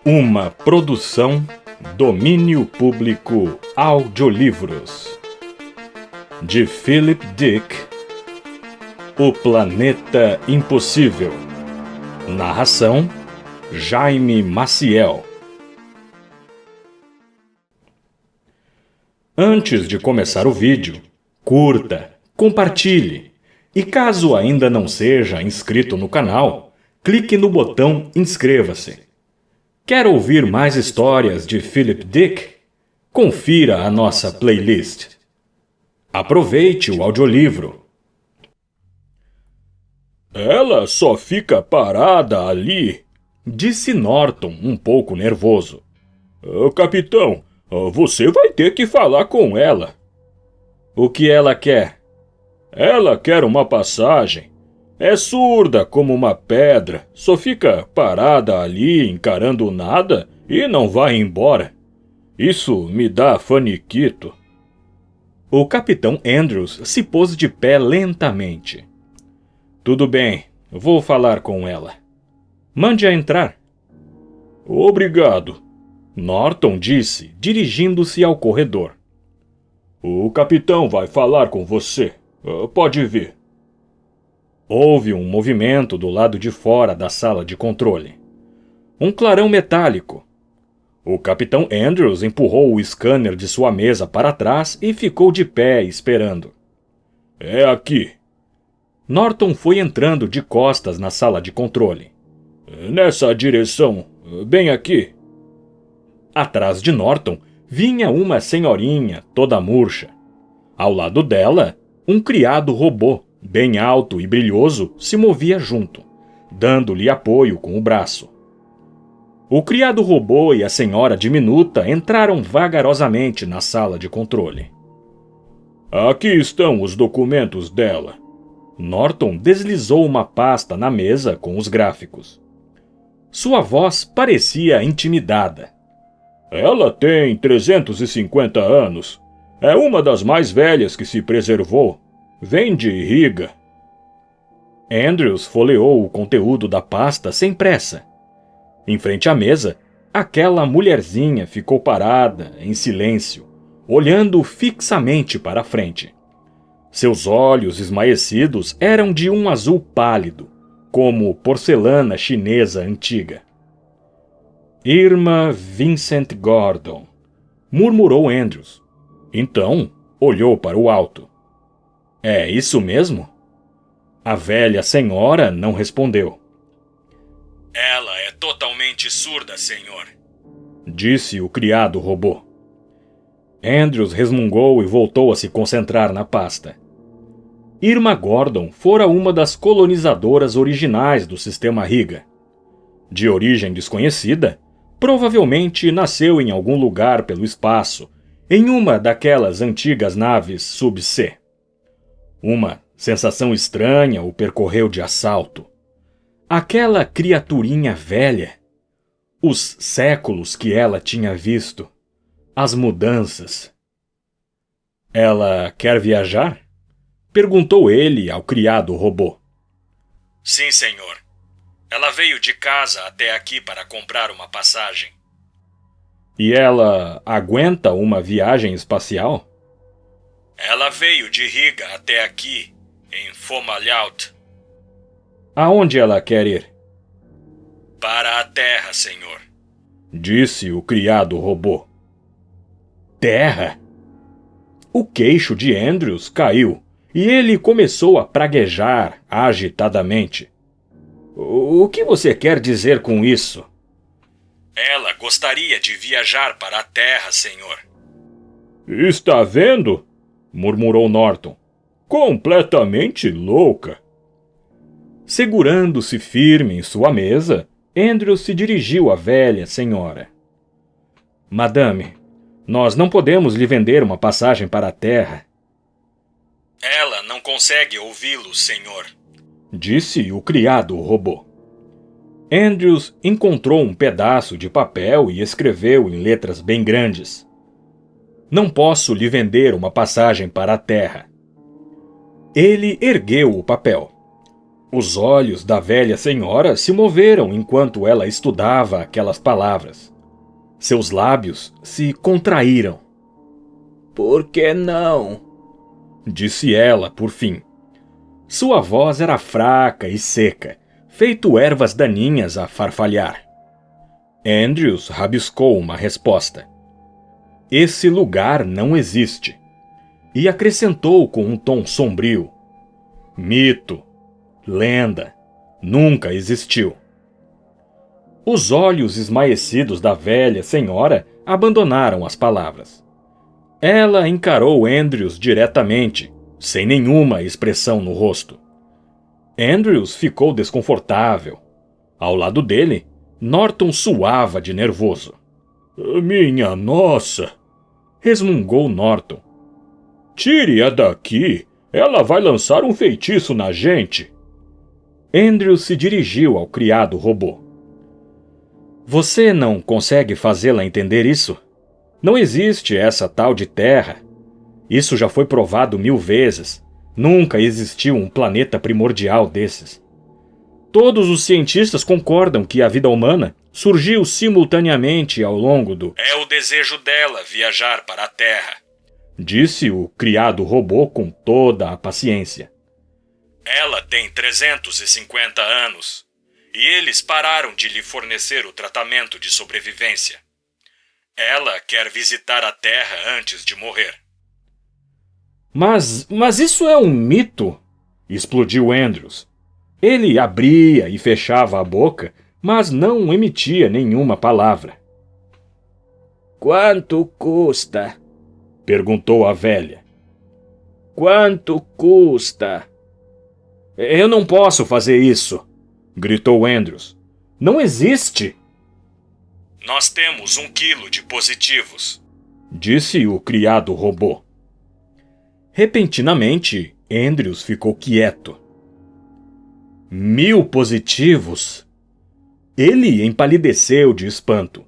Uma produção Domínio Público Audiolivros de Philip Dick. O Planeta Impossível. Narração Jaime Maciel. Antes de começar o vídeo, curta, compartilhe e caso ainda não seja inscrito no canal, clique no botão inscreva-se. Quer ouvir mais histórias de Philip Dick? Confira a nossa playlist. Aproveite o audiolivro. Ela só fica parada ali, disse Norton, um pouco nervoso. Capitão, você vai ter que falar com ela. O que ela quer? Ela quer uma passagem. É surda como uma pedra, só fica parada ali encarando nada e não vai embora. Isso me dá faniquito. O capitão Andrews se pôs de pé lentamente. Tudo bem, vou falar com ela. Mande-a entrar. Obrigado, Norton disse, dirigindo-se ao corredor. O capitão vai falar com você. Pode vir. Houve um movimento do lado de fora da sala de controle. Um clarão metálico. O capitão Andrews empurrou o scanner de sua mesa para trás e ficou de pé esperando. É aqui. Norton foi entrando de costas na sala de controle. Nessa direção, bem aqui. Atrás de Norton vinha uma senhorinha toda murcha. Ao lado dela, um criado robô, bem alto e brilhoso, se movia junto, dando-lhe apoio com o braço. O criado robô e a senhora diminuta entraram vagarosamente na sala de controle. Aqui estão os documentos dela. Norton deslizou uma pasta na mesa com os gráficos. Sua voz parecia intimidada. Ela tem 350 anos. É uma das mais velhas que se preservou. Vem de Riga. Andrews folheou o conteúdo da pasta sem pressa. Em frente à mesa, aquela mulherzinha ficou parada, em silêncio, olhando fixamente para a frente. Seus olhos esmaecidos eram de um azul pálido, como porcelana chinesa antiga. Irma Vincent Gordon, murmurou Andrews. Então, olhou para o alto. É isso mesmo? A velha senhora não respondeu. Ela é totalmente surda, senhor, disse o criado robô. Andrews resmungou e voltou a se concentrar na pasta. Irma Gordon fora uma das colonizadoras originais do sistema Riga. De origem desconhecida, provavelmente nasceu em algum lugar pelo espaço, em uma daquelas antigas naves sub-C. Uma sensação estranha o percorreu de assalto. Aquela criaturinha velha. Os séculos que ela tinha visto. As mudanças. Ela quer viajar? Perguntou ele ao criado robô. Sim, senhor. Ela veio de casa até aqui para comprar uma passagem. E ela aguenta uma viagem espacial? Ela veio de Riga até aqui, em Fomalhaut. Aonde ela quer ir? Para a Terra, senhor, disse o criado robô. Terra? O queixo de Andrews caiu e ele começou a praguejar agitadamente. O que você quer dizer com isso? Ela gostaria de viajar para a Terra, senhor. Está vendo? Murmurou Norton. Completamente louca. Segurando-se firme em sua mesa, Andrews se dirigiu à velha senhora. Madame, nós não podemos lhe vender uma passagem para a Terra. Ela não consegue ouvi-lo, senhor, disse o criado robô. Andrews encontrou um pedaço de papel e escreveu em letras bem grandes. Não posso lhe vender uma passagem para a Terra. Ele ergueu o papel. Os olhos da velha senhora se moveram enquanto ela estudava aquelas palavras. Seus lábios se contraíram. Por que não? Disse ela, por fim. Sua voz era fraca e seca, feito ervas daninhas a farfalhar. Andrews rabiscou uma resposta. Esse lugar não existe. E acrescentou com um tom sombrio. Mito. Lenda. Nunca existiu. Os olhos esmaecidos da velha senhora abandonaram as palavras. Ela encarou Andrews diretamente, sem nenhuma expressão no rosto. Andrews ficou desconfortável. Ao lado dele, Norton suava de nervoso. Minha nossa! Resmungou Norton. Tire-a daqui! Ela vai lançar um feitiço na gente! Andrews se dirigiu ao criado robô. Você não consegue fazê-la entender isso? Não existe essa tal de Terra. Isso já foi provado 1000 vezes. Nunca existiu um planeta primordial desses. Todos os cientistas concordam que a vida humana surgiu simultaneamente ao longo do... É o desejo dela viajar para a Terra, disse o criado robô com toda a paciência. Ela tem 350 anos e eles pararam de lhe fornecer o tratamento de sobrevivência. Ela quer visitar a Terra antes de morrer. Mas isso é um mito, explodiu Andrews. Ele abria e fechava a boca, mas não emitia nenhuma palavra. Quanto custa? Perguntou a velha. Quanto custa? Eu não posso fazer isso, gritou Andrews. Não existe. Nós temos 1 quilo de positivos, disse o criado robô. Repentinamente, Andrews ficou quieto. 1000 positivos? Ele empalideceu de espanto.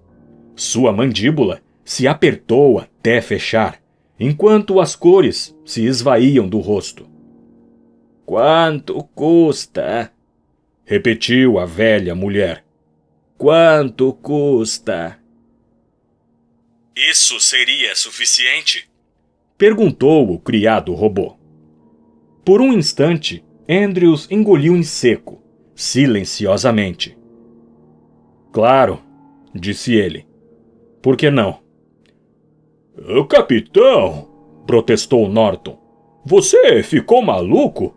Sua mandíbula se apertou até fechar, enquanto as cores se esvaíam do rosto. Quanto custa? Repetiu a velha mulher. Quanto custa? Isso seria suficiente? Perguntou o criado robô. Por um instante, Andrews engoliu em seco, silenciosamente. Claro, disse ele. Por que não? Capitão, protestou Norton. Você ficou maluco?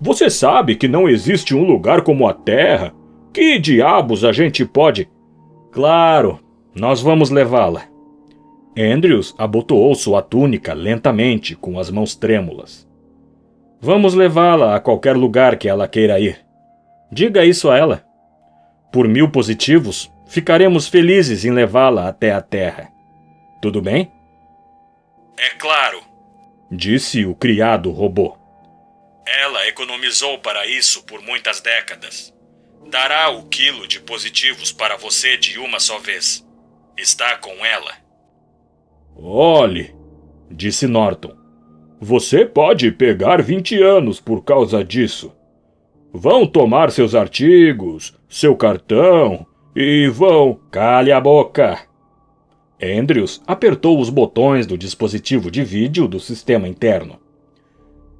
Você sabe que não existe um lugar como a Terra? Que diabos a gente pode... Claro, nós vamos levá-la. Andrews abotoou sua túnica lentamente com as mãos trêmulas. Vamos levá-la a qualquer lugar que ela queira ir. Diga isso a ela. Por 1000 positivos, ficaremos felizes em levá-la até a Terra. Tudo bem? É claro, disse o criado robô. Ela economizou para isso por muitas décadas. Dará o quilo de positivos para você de uma só vez. Está com ela. Olhe, disse Norton. Você pode pegar 20 anos por causa disso. Vão tomar seus artigos, seu cartão e vão... Cale a boca! Andrews apertou os botões do dispositivo de vídeo do sistema interno.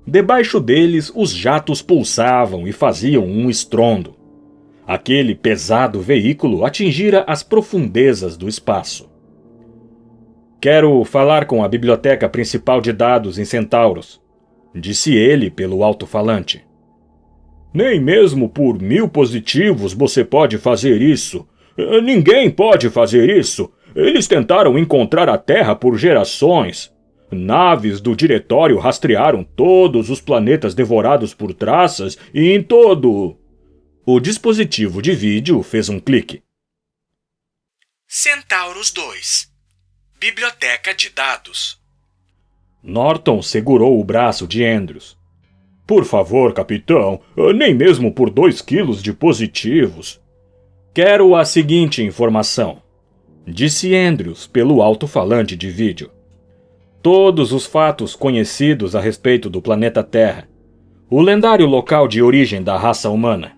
Debaixo deles, os jatos pulsavam e faziam um estrondo. Aquele pesado veículo atingira as profundezas do espaço. Quero falar com a biblioteca principal de dados em Centauros, disse ele pelo alto-falante. Nem mesmo por 1000 positivos você pode fazer isso. Ninguém pode fazer isso. Eles tentaram encontrar a Terra por gerações. Naves do diretório rastrearam todos os planetas devorados por traças e em todo... O dispositivo de vídeo fez um clique. Centauros 2. Biblioteca de dados. Norton segurou o braço de Andrews. Por favor, capitão, nem mesmo por 2 quilos de positivos. Quero a seguinte informação, disse Andrews pelo alto-falante de vídeo. Todos os fatos conhecidos a respeito do planeta Terra. o lendário local de origem da raça humana.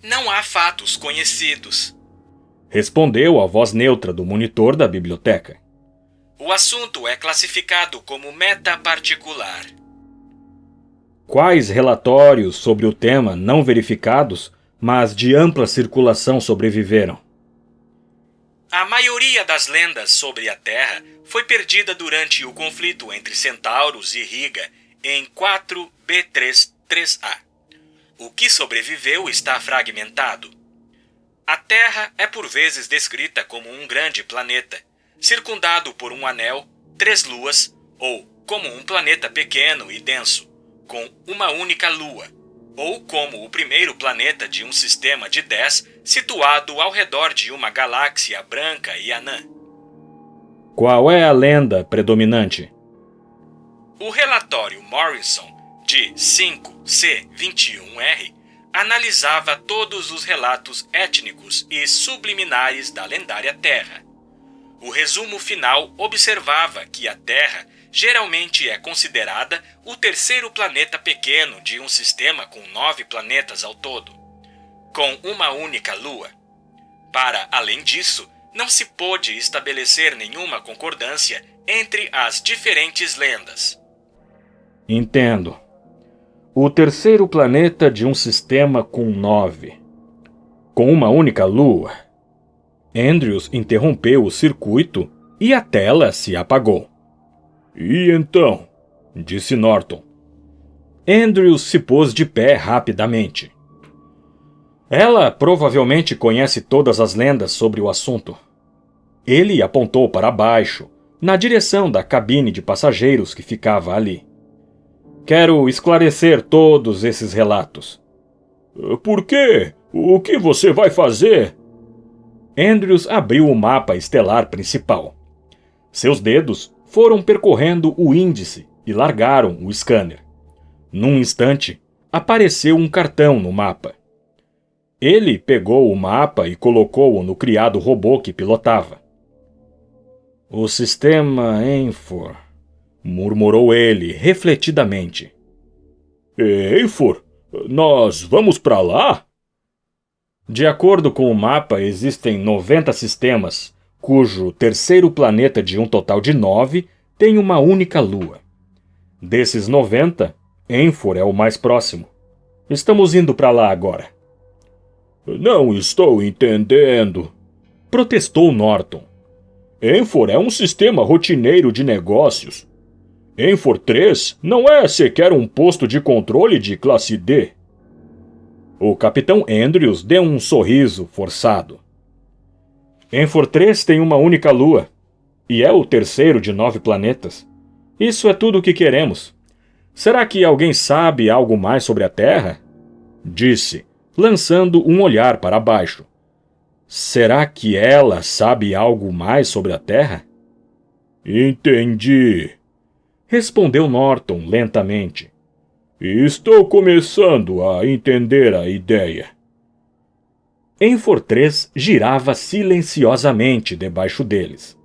Não há fatos conhecidos. Respondeu a voz neutra do monitor da biblioteca. O assunto é classificado como metaparticular. Quais relatórios sobre o tema não verificados, mas de ampla circulação sobreviveram? A maioria das lendas sobre a Terra foi perdida durante o conflito entre Centauros e Riga em 4B33A. O que sobreviveu está fragmentado. A Terra é por vezes descrita como um grande planeta, circundado por um anel, 3 luas, ou como um planeta pequeno e denso, com uma única lua, ou como o primeiro planeta de um sistema de 10 situado ao redor de uma galáxia branca e anã. Qual é a lenda predominante? O relatório Morrison, de 5C21R, analisava todos os relatos étnicos e subliminares da lendária Terra. O resumo final observava que a Terra geralmente é considerada o terceiro planeta pequeno de um sistema com 9 planetas ao todo, com uma única lua. Para além disso, não se pôde estabelecer nenhuma concordância entre as diferentes lendas. Entendo. O terceiro planeta de um sistema com 9. Com uma única lua. Andrews interrompeu o circuito e a tela se apagou. E então? Disse Norton. Andrews se pôs de pé rapidamente. Ela provavelmente conhece todas as lendas sobre o assunto. Ele apontou para baixo, na direção da cabine de passageiros que ficava ali. Quero esclarecer todos esses relatos. Por quê? O que você vai fazer? Andrews abriu o mapa estelar principal. Seus dedos foram percorrendo o índice e largaram o scanner. Num instante, apareceu um cartão no mapa. Ele pegou o mapa e colocou-o no criado robô que pilotava. O sistema Enfor, murmurou ele refletidamente. Enfor? Nós vamos para lá? De acordo com o mapa, existem 90 sistemas, cujo terceiro planeta de um total de 9 tem uma única lua. Desses 90, Enfor é o mais próximo. Estamos indo para lá agora. Não estou entendendo, protestou Norton. Enfor é um sistema rotineiro de negócios. Enfor 3 não é sequer um posto de controle de classe D. O capitão Andrews deu um sorriso forçado. Enfor 3 tem uma única lua, e é o terceiro de 9 planetas. Isso é tudo o que queremos. Será que alguém sabe algo mais sobre a Terra? Disse, lançando um olhar para baixo. Será que ela sabe algo mais sobre a Terra? Entendi, respondeu Norton lentamente. Estou começando a entender a ideia. Enfor 3 girava silenciosamente debaixo deles.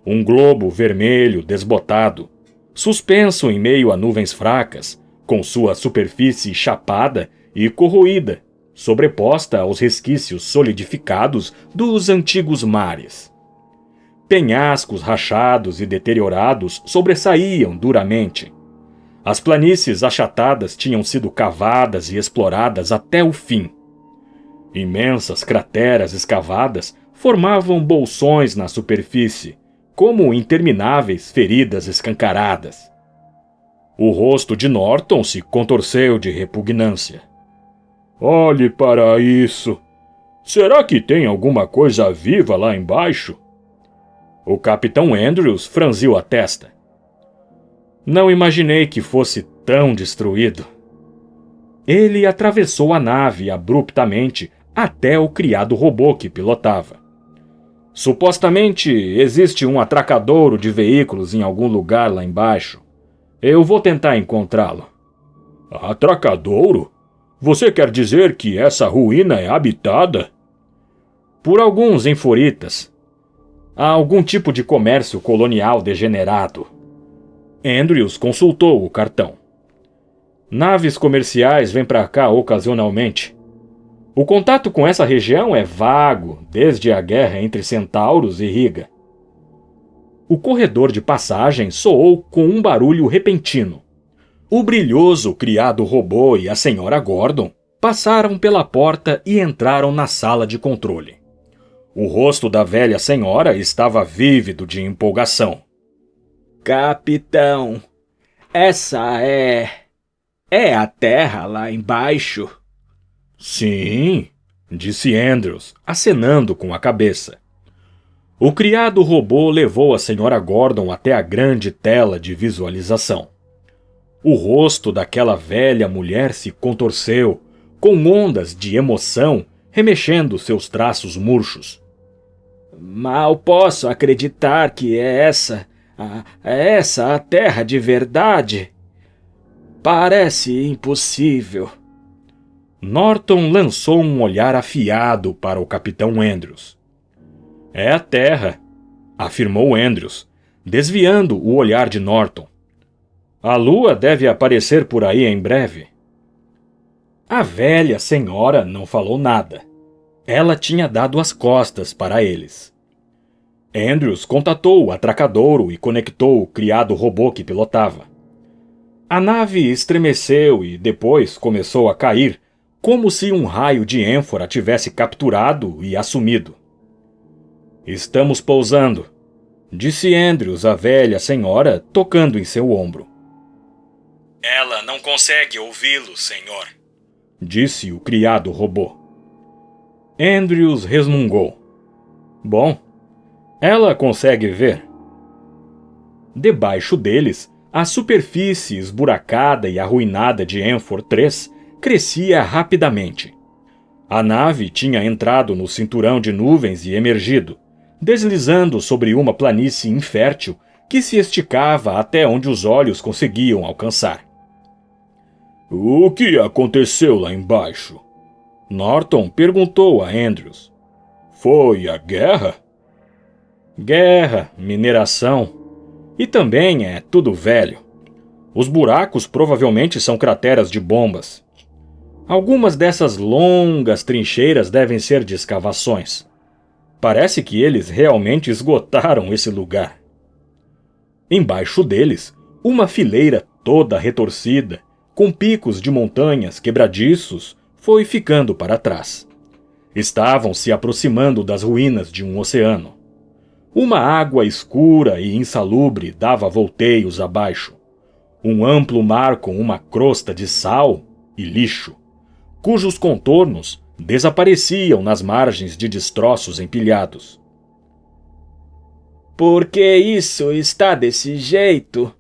Um globo vermelho desbotado, suspenso em meio a nuvens fracas, com sua superfície chapada e corroída, sobreposta aos resquícios solidificados dos antigos mares. Penhascos rachados e deteriorados sobressaíam duramente. As planícies achatadas tinham sido cavadas e exploradas até o fim. Imensas crateras escavadas formavam bolsões na superfície, como intermináveis feridas escancaradas. O rosto de Norton se contorceu de repugnância. Olhe para isso! Será que tem alguma coisa viva lá embaixo? O capitão Andrews franziu a testa. Não imaginei que fosse tão destruído. Ele atravessou a nave abruptamente até o criado robô que pilotava. Supostamente existe um atracadouro de veículos em algum lugar lá embaixo. Eu vou tentar encontrá-lo. Atracadouro? Você quer dizer que essa ruína é habitada? Por alguns enforitas. Há algum tipo de comércio colonial degenerado. Andrews consultou o cartão. Naves comerciais vêm para cá ocasionalmente. O contato com essa região é vago desde a guerra entre Centauros e Riga. O corredor de passagem soou com um barulho repentino. O brilhoso criado robô e a senhora Gordon passaram pela porta e entraram na sala de controle. O rosto da velha senhora estava vívido de empolgação. Capitão, essa é a terra lá embaixo? Sim, disse Andrews, acenando com a cabeça. O criado robô levou a senhora Gordon até a grande tela de visualização. O rosto daquela velha mulher se contorceu, com ondas de emoção remexendo seus traços murchos. Mal posso acreditar que é essa a terra de verdade. Parece impossível. Norton lançou um olhar afiado para o capitão Andrews. É a terra, afirmou Andrews, desviando o olhar de Norton. A lua deve aparecer por aí em breve. A velha senhora não falou nada. Ela tinha dado as costas para eles. Andrews contatou o atracadouro e conectou o criado robô que pilotava. A nave estremeceu e depois começou a cair, como se um raio de ênfora tivesse capturado e assumido. Estamos pousando, disse Andrews à velha senhora, tocando em seu ombro. Ela não consegue ouvi-lo, senhor, disse o criado robô. Andrews resmungou. Bom, ela consegue ver. Debaixo deles, a superfície esburacada e arruinada de Enfor 3 crescia rapidamente. A nave tinha entrado no cinturão de nuvens e emergido, deslizando sobre uma planície infértil que se esticava até onde os olhos conseguiam alcançar. O que aconteceu lá embaixo? Norton perguntou a Andrews. Foi a guerra? Guerra, mineração. E também é tudo velho. Os buracos provavelmente são crateras de bombas. Algumas dessas longas trincheiras devem ser de escavações. Parece que eles realmente esgotaram esse lugar. Embaixo deles, uma fileira toda retorcida, com picos de montanhas quebradiços, foi ficando para trás. Estavam se aproximando das ruínas de um oceano. Uma água escura e insalubre dava volteios abaixo. Um amplo mar com uma crosta de sal e lixo, cujos contornos desapareciam nas margens de destroços empilhados. Por que isso está desse jeito?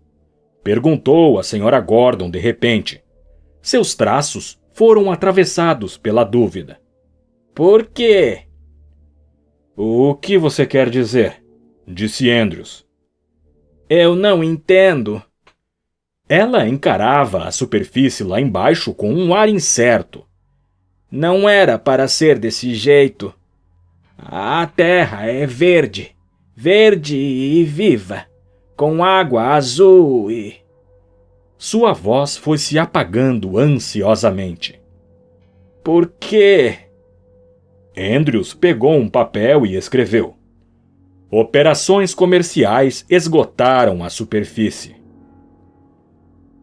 Perguntou a senhora Gordon de repente. Seus traços foram atravessados pela dúvida. Por quê? O que você quer dizer? Disse Andrews. Eu não entendo. Ela encarava a superfície lá embaixo com um ar incerto. Não era para ser desse jeito. A terra é verde, verde e viva, com água azul e... Sua voz foi se apagando ansiosamente. Por quê? Andrews pegou um papel e escreveu. Operações comerciais esgotaram a superfície.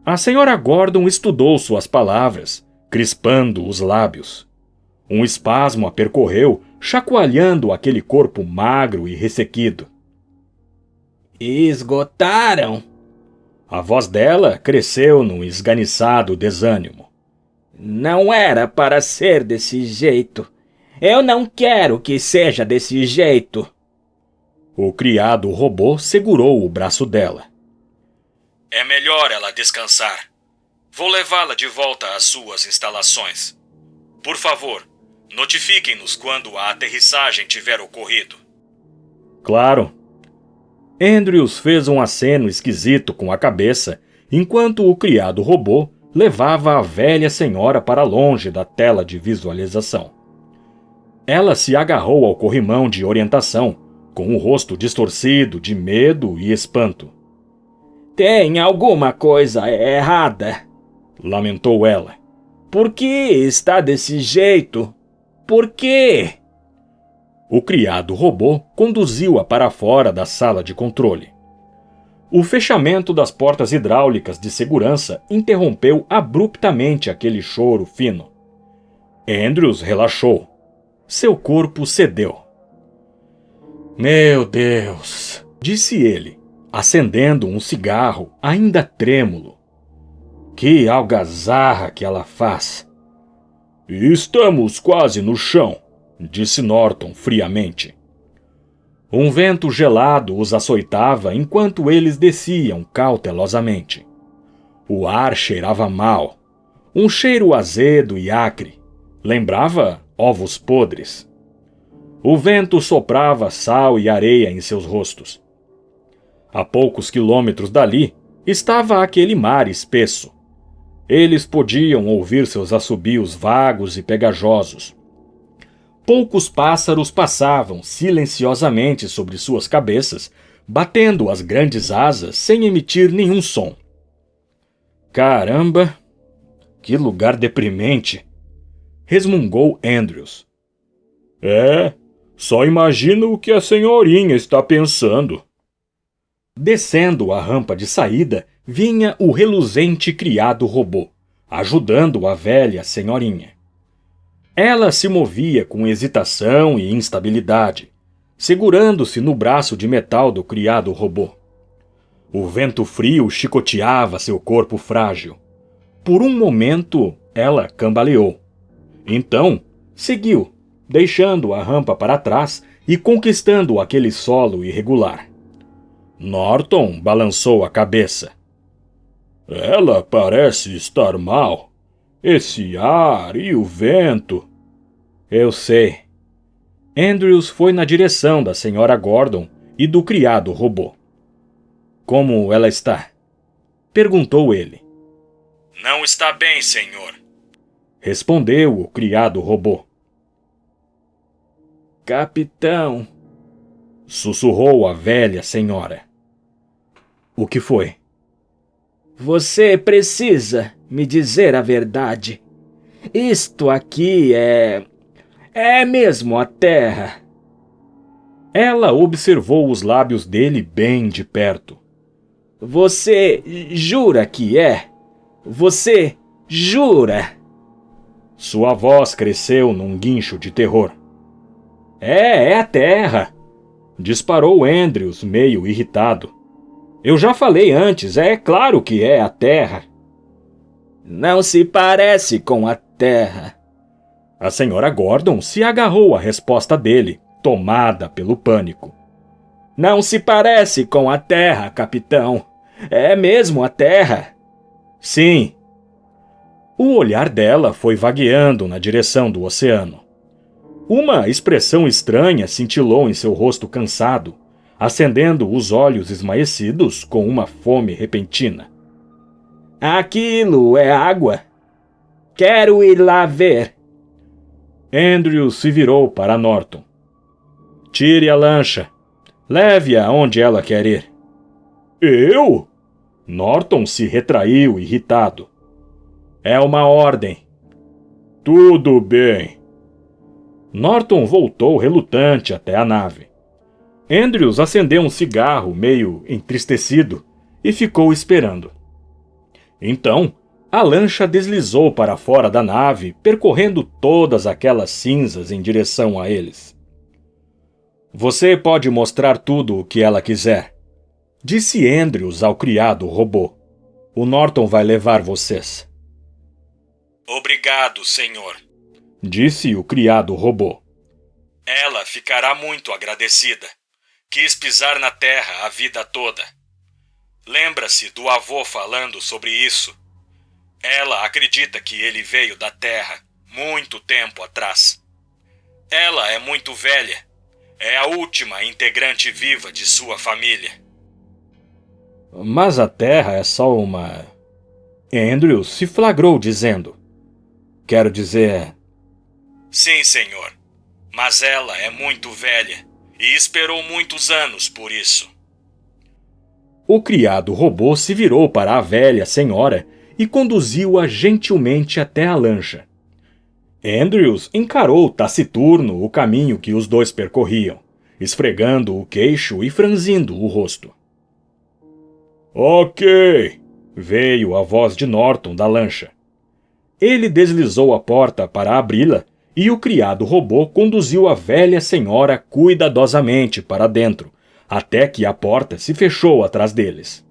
A senhora Gordon estudou suas palavras, crispando os lábios. Um espasmo a percorreu, chacoalhando aquele corpo magro e ressequido. Esgotaram? A voz dela cresceu num esganiçado desânimo. Não era para ser desse jeito. Eu não quero que seja desse jeito. O criado robô segurou o braço dela. É melhor ela descansar. Vou levá-la de volta às suas instalações. Por favor, notifiquem-nos quando a aterrissagem tiver ocorrido. Claro. Andrews fez um aceno esquisito com a cabeça, enquanto o criado robô levava a velha senhora para longe da tela de visualização. Ela se agarrou ao corrimão de orientação, com o rosto distorcido de medo e espanto. Tem alguma coisa errada, lamentou ela. Por que está desse jeito? Por quê? O criado robô conduziu-a para fora da sala de controle. O fechamento das portas hidráulicas de segurança interrompeu abruptamente aquele choro fino. Andrews relaxou. Seu corpo cedeu. Meu Deus, disse ele, acendendo um cigarro ainda trêmulo. Que algazarra que ela faz. Estamos quase no chão, disse Norton friamente. Um vento gelado os açoitava enquanto eles desciam cautelosamente. O ar cheirava mal, um cheiro azedo e acre. Lembrava ovos podres. O vento soprava sal e areia em seus rostos. A poucos quilômetros dali estava aquele mar espesso. Eles podiam ouvir seus assobios vagos e pegajosos. Poucos pássaros passavam silenciosamente sobre suas cabeças, batendo as grandes asas sem emitir nenhum som. Caramba! Que lugar deprimente! Resmungou Andrews. Só imagina o que a senhorinha está pensando. Descendo a rampa de saída, vinha o reluzente criado robô, ajudando a velha senhorinha. Ela se movia com hesitação e instabilidade, segurando-se no braço de metal do criado robô. O vento frio chicoteava seu corpo frágil. Por um momento, ela cambaleou. Então, seguiu, deixando a rampa para trás e conquistando aquele solo irregular. Norton balançou a cabeça. Ela parece estar mal. Esse ar e o vento. Eu sei. Andrews foi na direção da senhora Gordon e do criado robô. Como ela está? Perguntou ele. Não está bem, senhor. Respondeu o criado robô. Capitão, sussurrou a velha senhora. O que foi? Você precisa me dizer a verdade. Isto aqui é mesmo a Terra. Ela observou os lábios dele bem de perto. Você jura que é? Você jura? Sua voz cresceu num guincho de terror. É a Terra! Disparou Andrews, meio irritado. Eu já falei antes, é claro que é a Terra. Não se parece com a Terra. A senhora Gordon se agarrou à resposta dele, tomada pelo pânico. Não se parece com a Terra, capitão. É mesmo a Terra. Sim. O olhar dela foi vagueando na direção do oceano. Uma expressão estranha cintilou em seu rosto cansado, acendendo os olhos esmaecidos com uma fome repentina. Aquilo é água. Quero ir lá ver. Andrews se virou para Norton. Tire a lancha. Leve-a onde ela quer ir. Eu? Norton se retraiu, irritado. É uma ordem. Tudo bem. Norton voltou relutante até a nave. Andrews acendeu um cigarro meio entristecido e ficou esperando. Então, a lancha deslizou para fora da nave, percorrendo todas aquelas cinzas em direção a eles. Você pode mostrar tudo o que ela quiser, disse Andrews ao criado robô. O Norton vai levar vocês. Obrigado, senhor, disse o criado robô. Ela ficará muito agradecida. Quis pisar na Terra a vida toda. Lembra-se do avô falando sobre isso. Ela acredita que ele veio da Terra muito tempo atrás. Ela é muito velha. É a última integrante viva de sua família. Mas a Terra é só uma... Andrews se flagrou dizendo. Quero dizer... Sim, senhor. Mas ela é muito velha e esperou muitos anos por isso. O criado robô se virou para a velha senhora e conduziu-a gentilmente até a lancha. Andrews encarou taciturno o caminho que os dois percorriam, esfregando o queixo e franzindo o rosto. Ok, veio a voz de Norton da lancha. Ele deslizou a porta para abri-la e o criado robô conduziu a velha senhora cuidadosamente para dentro, até que a porta se fechou atrás deles.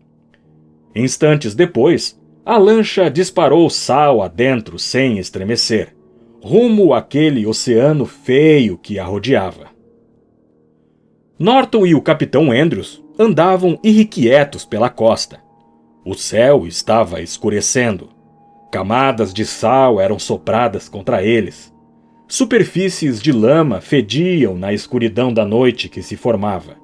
Instantes depois, a lancha disparou sal adentro sem estremecer, rumo àquele oceano feio que a rodeava. Norton e o capitão Andrews andavam irrequietos pela costa. O céu estava escurecendo. Camadas de sal eram sopradas contra eles. Superfícies de lama fediam na escuridão da noite que se formava.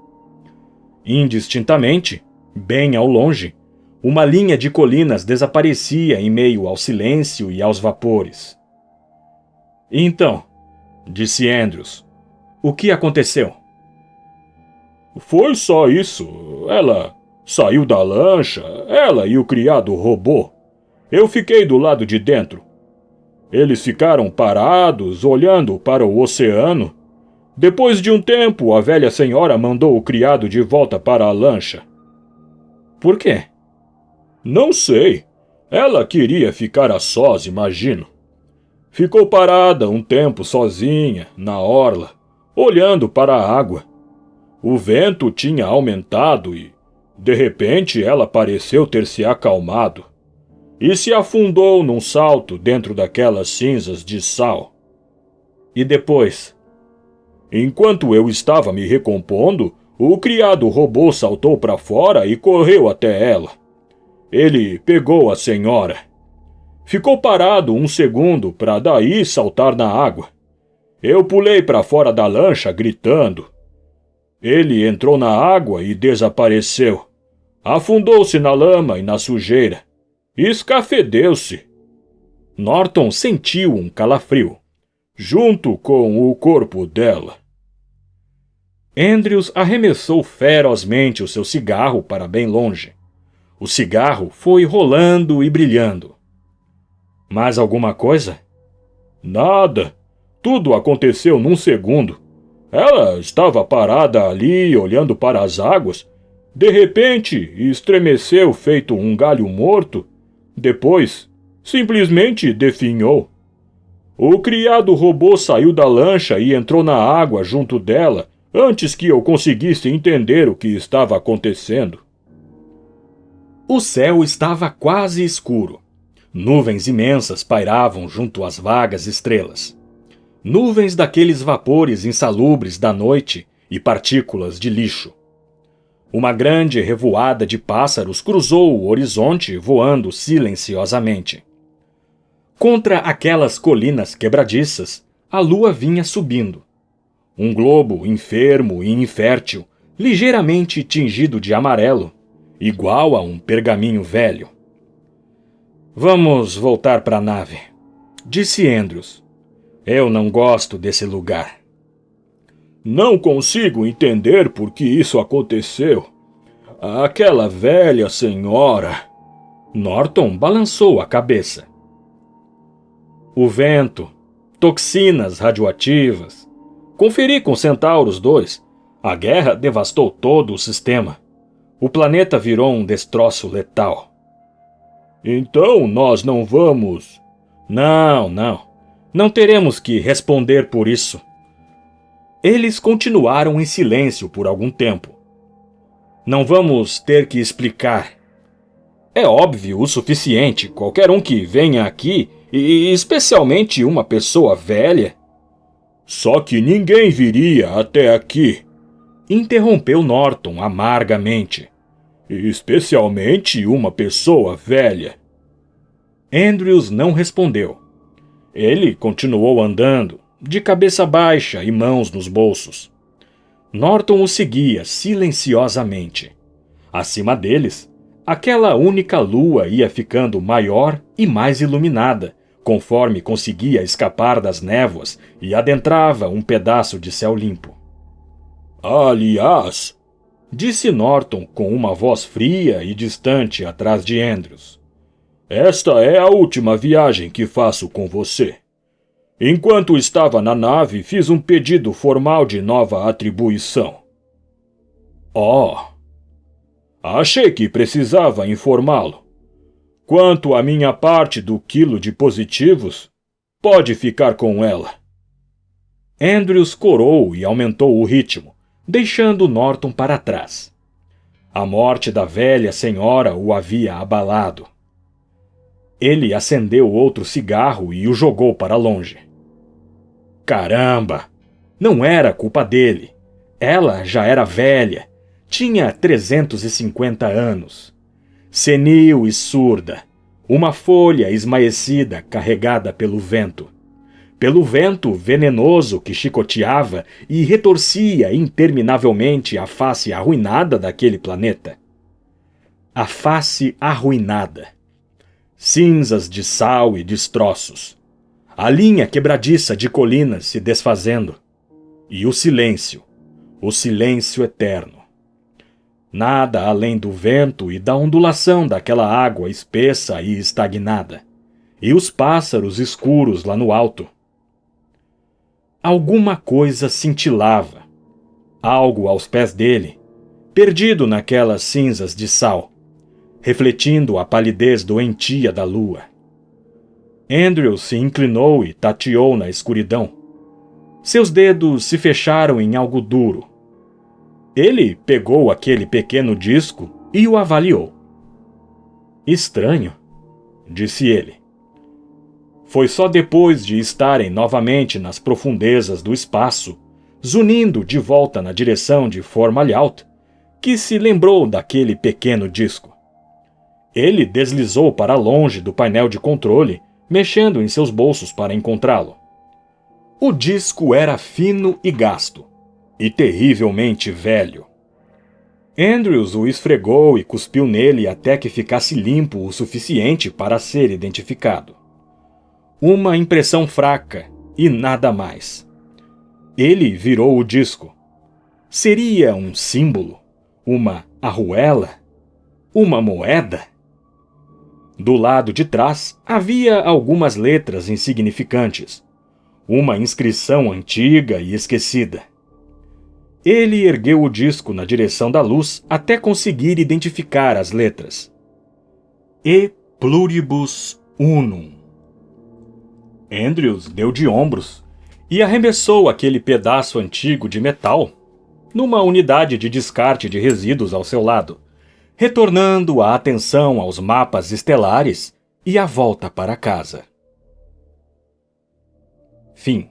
Indistintamente, bem ao longe, uma linha de colinas desaparecia em meio ao silêncio e aos vapores. Então, disse Andrews, o que aconteceu? Foi só isso. Ela saiu da lancha, ela e o criado robô. Eu fiquei do lado de dentro. Eles ficaram parados, olhando para o oceano. Depois de um tempo, a velha senhora mandou o criado de volta para a lancha. Por quê? Não sei. Ela queria ficar a sós, imagino. Ficou parada um tempo sozinha, na orla, olhando para a água. O vento tinha aumentado e, de repente, ela pareceu ter se acalmado. E se afundou num salto dentro daquelas cinzas de sal. E depois? Enquanto eu estava me recompondo, o criado robô saltou para fora e correu até ela. Ele pegou a senhora. Ficou parado um segundo para daí saltar na água. Eu pulei para fora da lancha gritando. Ele entrou na água e desapareceu. Afundou-se na lama e na sujeira. Escafedeu-se. Norton sentiu um calafrio, junto com o corpo dela. Andrews arremessou ferozmente o seu cigarro para bem longe. O cigarro foi rolando e brilhando. Mais alguma coisa? Nada. Tudo aconteceu num segundo. Ela estava parada ali, olhando para as águas. De repente, estremeceu feito um galho morto. Depois, simplesmente definhou. O criado robô saiu da lancha e entrou na água junto dela antes que eu conseguisse entender o que estava acontecendo. O céu estava quase escuro. Nuvens imensas pairavam junto às vagas estrelas. Nuvens daqueles vapores insalubres da noite e partículas de lixo. Uma grande revoada de pássaros cruzou o horizonte voando silenciosamente. Contra aquelas colinas quebradiças, a lua vinha subindo. Um globo enfermo e infértil, ligeiramente tingido de amarelo, igual a um pergaminho velho. Vamos voltar para a nave, disse Andrews. Eu não gosto desse lugar. Não consigo entender por que isso aconteceu. Aquela velha senhora... Norton balançou a cabeça. O vento, toxinas radioativas. Conferi com Centauros 2. A guerra devastou todo o sistema. O planeta virou um destroço letal. Então nós não vamos... Não. Não teremos que responder por isso. Eles continuaram em silêncio por algum tempo. Não vamos ter que explicar. É óbvio o suficiente, qualquer um que venha aqui, e especialmente uma pessoa velha. Só que ninguém viria até aqui, interrompeu Norton amargamente. Especialmente uma pessoa velha. Andrews não respondeu. Ele continuou andando, de cabeça baixa e mãos nos bolsos. Norton o seguia silenciosamente. Acima deles, aquela única lua ia ficando maior e mais iluminada, conforme conseguia escapar das névoas e adentrava um pedaço de céu limpo. Aliás, disse Norton com uma voz fria e distante atrás de Andrews, Esta é a última viagem que faço com você. Enquanto estava na nave, fiz um pedido formal de nova atribuição. Oh! Achei que precisava informá-lo. Quanto à minha parte do quilo de positivos, pode ficar com ela. Andrews corou e aumentou o ritmo, deixando Norton para trás. A morte da velha senhora o havia abalado. Ele acendeu outro cigarro e o jogou para longe. Caramba! Não era culpa dele. Ela já era velha. Tinha 350 anos. Senil e surda. Uma folha esmaecida carregada pelo vento. Pelo vento venenoso que chicoteava e retorcia interminavelmente a face arruinada daquele planeta. A face arruinada. Cinzas de sal e destroços. A linha quebradiça de colinas se desfazendo. E o silêncio eterno. Nada além do vento e da ondulação daquela água espessa e estagnada. E os pássaros escuros lá no alto. Alguma coisa cintilava. Algo aos pés dele, perdido naquelas cinzas de sal, refletindo a palidez doentia da lua. Andrews se inclinou e tateou na escuridão. Seus dedos se fecharam em algo duro. Ele pegou aquele pequeno disco e o avaliou. Estranho, disse ele. Foi só depois de estarem novamente nas profundezas do espaço, zunindo de volta na direção de Fomalhaut, que se lembrou daquele pequeno disco. Ele deslizou para longe do painel de controle, mexendo em seus bolsos para encontrá-lo. O disco era fino e gasto, e terrivelmente velho. Andrews o esfregou e cuspiu nele até que ficasse limpo o suficiente para ser identificado. Uma impressão fraca e nada mais. Ele virou o disco. Seria um símbolo? Uma arruela? Uma moeda? Do lado de trás havia algumas letras insignificantes. Uma inscrição antiga e esquecida. Ele ergueu o disco na direção da luz até conseguir identificar as letras. E pluribus unum. Andrews deu de ombros e arremessou aquele pedaço antigo de metal numa unidade de descarte de resíduos ao seu lado, retornando a atenção aos mapas estelares e a volta para casa. Fim.